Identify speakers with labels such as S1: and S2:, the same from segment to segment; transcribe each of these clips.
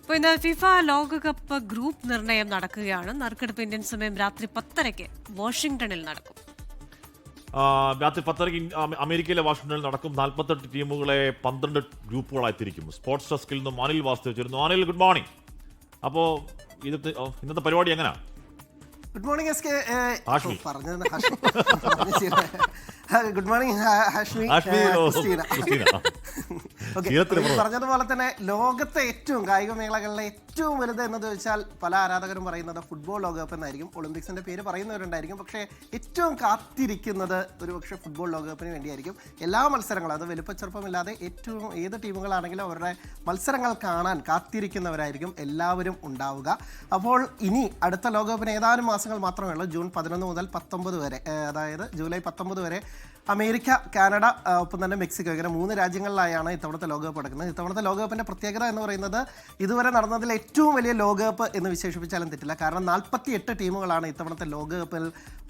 S1: അപ്പോൾ ഇന്ന് ഫിഫ ലോകകപ്പ് ഗ്രൂപ്പ് നിർണയം നടക്കുകയാണ്. നറുക്കെടുപ്പ് ഇന്ത്യൻ സമയം രാത്രി 10:30 വാഷിംഗ്ടണിൽ നടക്കും.
S2: രാത്രി 10:30 അമേരിക്കയിലെ വാഷിംഗ്ടണിൽ നടക്കും. 48 ടീമുകളെ 12 ഗ്രൂപ്പുകളായി തിരിക്കും. സ്പോർട്സ് ഡെസ്കിൽ നിന്നും അനിൽ വാസ്തവ് ചേരുന്നു. Anil, good morning. അപ്പോൾ ഇന്നത്തെ പരിപാടി എങ്ങനെയാണ്?
S3: Good morning S K. Good morning Hashmi. പറഞ്ഞതുപോലെ തന്നെ ലോകത്തെ ഏറ്റവും കായിക മേളകളിലെ ഏറ്റവും വലുത് എന്ന് ചോദിച്ചാൽ പല ആരാധകരും പറയുന്നത് ഫുട്ബോൾ ലോകകപ്പ് എന്നായിരിക്കും. ഒളിമ്പിക്സിന്റെ പേര് പറയുന്നവരുണ്ടായിരിക്കും, പക്ഷേ ഏറ്റവും കാത്തിരിക്കുന്നത് ഒരു പക്ഷേ ഫുട്ബോൾ ലോകകപ്പിന് വേണ്ടിയായിരിക്കും. എല്ലാ മത്സരങ്ങളും, അത് വലുപ്പച്ചെറുപ്പമില്ലാതെ ഏറ്റവും ഏത് ടീമുകളാണെങ്കിലും അവരുടെ മത്സരങ്ങൾ കാണാൻ കാത്തിരിക്കുന്നവരായിരിക്കും എല്ലാവരും ഉണ്ടാവുക. അപ്പോൾ ഇനി അടുത്ത ലോകകപ്പിന് ഏതാനും മാസങ്ങൾ മാത്രമേ ഉള്ളൂ. ജൂൺ 11 മുതൽ 19 വരെ, അതായത് ജൂലൈ 19 വരെ അമേരിക്ക, കാനഡ, ഒപ്പം തന്നെ മെക്സിക്കോ, ഇങ്ങനെ 3 രാജ്യങ്ങളിലായാണ് ഇത്തവണത്തെ ലോകകപ്പ് നടക്കുന്നത്. ഇത്തവണത്തെ ലോകകപ്പിൻ്റെ പ്രത്യേകത എന്ന് പറയുന്നത് ഇതുവരെ നടന്നതിൽ ഏറ്റവും വലിയ ലോകകപ്പ് എന്ന് വിശേഷിപ്പിച്ചാലും തെറ്റില്ല. കാരണം 48 ടീമുകളാണ് ഇത്തവണത്തെ ലോകകപ്പിൽ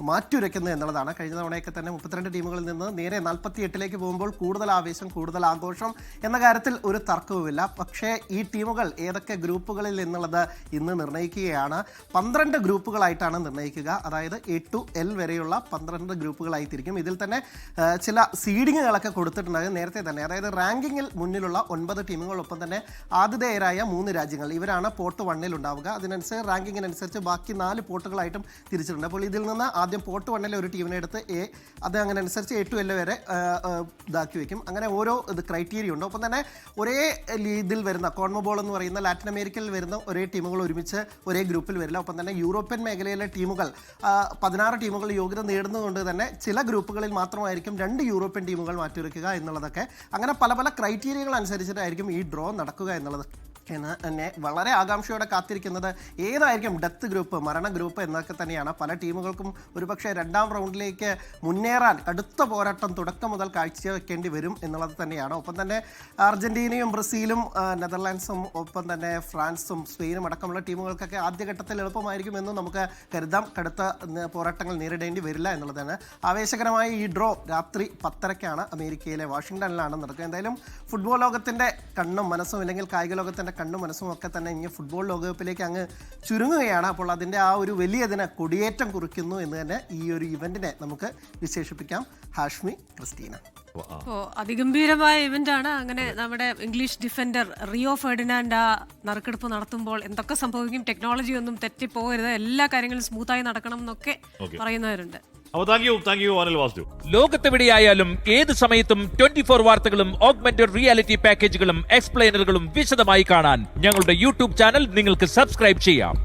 S3: മാറ്റുരയ്ക്കുന്നത് എന്നുള്ളതാണ്. കഴിഞ്ഞ തവണയൊക്കെ തന്നെ 32 ടീമുകളിൽ നിന്ന് നേരെ 48ലേക്ക് പോകുമ്പോൾ കൂടുതൽ ആവേശം, കൂടുതൽ ആഘോഷം എന്ന കാര്യത്തിൽ ഒരു തർക്കവുമില്ല. പക്ഷേ ഈ ടീമുകൾ ഏതൊക്കെ ഗ്രൂപ്പുകളിൽ എന്നുള്ളത് ഇന്ന് നിർണ്ണയിക്കുകയാണ്. 12 ഗ്രൂപ്പുകളായിട്ടാണ് നിർണ്ണയിക്കുക. അതായത് A to L വരെയുള്ള 12 ഗ്രൂപ്പുകളായി തിരിക്കും. ഇതിൽ തന്നെ ചില സീഡിങ്ങുകളൊക്കെ കൊടുത്തിട്ടുണ്ടാകും നേരത്തെ തന്നെ. അതായത് റാങ്കിങ്ങിൽ മുന്നിലുള്ള 9 ടീമുകളൊപ്പം തന്നെ ആതിഥേയരായ 3 രാജ്യങ്ങൾ, ഇവരാണ് പോർട്ട് 1 ഉണ്ടാവുക. അതിനനുസരിച്ച് റാങ്കിങ്ങിനനുസരിച്ച് ബാക്കി 4 പോർട്ടുകളായിട്ടും തിരിച്ചിട്ടുണ്ട്. അപ്പോൾ ഇതിൽ നിന്ന് ആദ്യം പോർട്ട് 1 ഒരു ടീമിനെ എടുത്ത് അത് അങ്ങനെ അനുസരിച്ച് A to L വരെ ഇതാക്കി വയ്ക്കും. അങ്ങനെ ഓരോ ക്രൈറ്റീരിയ ഉണ്ട്. ഒപ്പം തന്നെ ഒരേ ഇതിൽ വരുന്ന കോൺമബോൾ എന്ന് പറയുന്ന ലാറ്റിൻ അമേരിക്കയിൽ വരുന്ന ഒരേ ടീമുകൾ ഒരുമിച്ച് ഒരേ ഗ്രൂപ്പിൽ വരില്ല. ഒപ്പം തന്നെ യൂറോപ്യൻ മേഖലയിലെ ടീമുകൾ 16 ടീമുകൾ യോഗ്യത നേടുന്നതുകൊണ്ട് തന്നെ ചില ഗ്രൂപ്പുകളിൽ മാത്രമായിരിക്കും 2 യൂറോപ്യൻ ടീമുകൾ മാറ്റിവെക്കുക എന്നുള്ളതൊക്കെ. അങ്ങനെ പല പല ക്രൈറ്റീരിയകൾ അനുസരിച്ചിട്ടായിരിക്കും ഈ ഡ്രോ നടക്കുക എന്നുള്ളത്. എന്നെ വളരെ ആകാംക്ഷയോടെ കാത്തിരിക്കുന്നത് ഏതായിരിക്കും ഡെത്ത് ഗ്രൂപ്പ്, മരണ ഗ്രൂപ്പ് എന്നൊക്കെ തന്നെയാണ്. പല ടീമുകൾക്കും ഒരുപക്ഷെ 2ാം റൗണ്ടിലേക്ക് മുന്നേറാൻ അടുത്ത പോരാട്ടം തുടക്കം മുതൽ കാഴ്ചവെക്കേണ്ടി വരും എന്നുള്ളത് തന്നെയാണ്. ഒപ്പം തന്നെ അർജന്റീനയും ബ്രസീലും നെതർലാൻഡ്സും ഒപ്പം തന്നെ ഫ്രാൻസും സ്പെയിനും അടക്കമുള്ള ടീമുകൾക്കൊക്കെ ആദ്യഘട്ടത്തിൽ എളുപ്പമായിരിക്കുമെന്നും നമുക്ക് കരുതാം. കടുത്ത പോരാട്ടങ്ങൾ നേരിടേണ്ടി വരില്ല എന്നുള്ളതാണ്. ആവേശകരമായ ഈ ഡ്രോ രാത്രി 10:30 അമേരിക്കയിലെ വാഷിംഗ്ടണിലാണ് നടക്കുക. എന്തായാലും ഫുട്ബോൾ ലോകത്തിൻ്റെ കണ്ണും മനസ്സും, അല്ലെങ്കിൽ കായിക ലോകത്തിൻ്റെ കണ്ണും മനസ്സും ഒക്കെ തന്നെ ഇനി ഫുട്ബോൾ ലോകകപ്പിലേക്ക് അങ്ങ് ചുരുങ്ങുകയാണ്. അപ്പോൾ അതിൻ്റെ ആ ഒരു വലിയ ദിന കൊടിയേറ്റം കുറിക്കുന്നു എന്ന് തന്നെ ഈ ഒരു ഇവന്റിനെ നമുക്ക് വിശേഷിപ്പിക്കാം. ഹാഷ്മി, ക്രിസ്റ്റീന.
S1: അതിഗംഭീരമായ ഇവന്റ് ആണ്. അങ്ങനെ നമ്മുടെ ഇംഗ്ലീഷ് ഡിഫൻഡർ റിയോ ഫെർഡിനാൻഡ് ആ നറുക്കെടുപ്പ് നടത്തുമ്പോൾ എന്തൊക്കെ സംഭവിക്കും, ടെക്നോളജി ഒന്നും തെറ്റിപ്പോകരുത്, എല്ലാ കാര്യങ്ങളും സ്മൂത്തായി നടക്കണം എന്നൊക്കെ പറയുന്നവരുണ്ട്.
S4: ലോകത്തെവിടെയായാലും ഏത് സമയത്തും 24 വാർത്തകളും ഓഗ്മെന്റഡ് റിയാലിറ്റി പാക്കേജുകളും എക്സ്പ്ലെയിനറുകളും വിശദമായി കാണാൻ ഞങ്ങളുടെ യൂട്യൂബ് ചാനൽ നിങ്ങൾക്ക് സബ്സ്ക്രൈബ് ചെയ്യാം.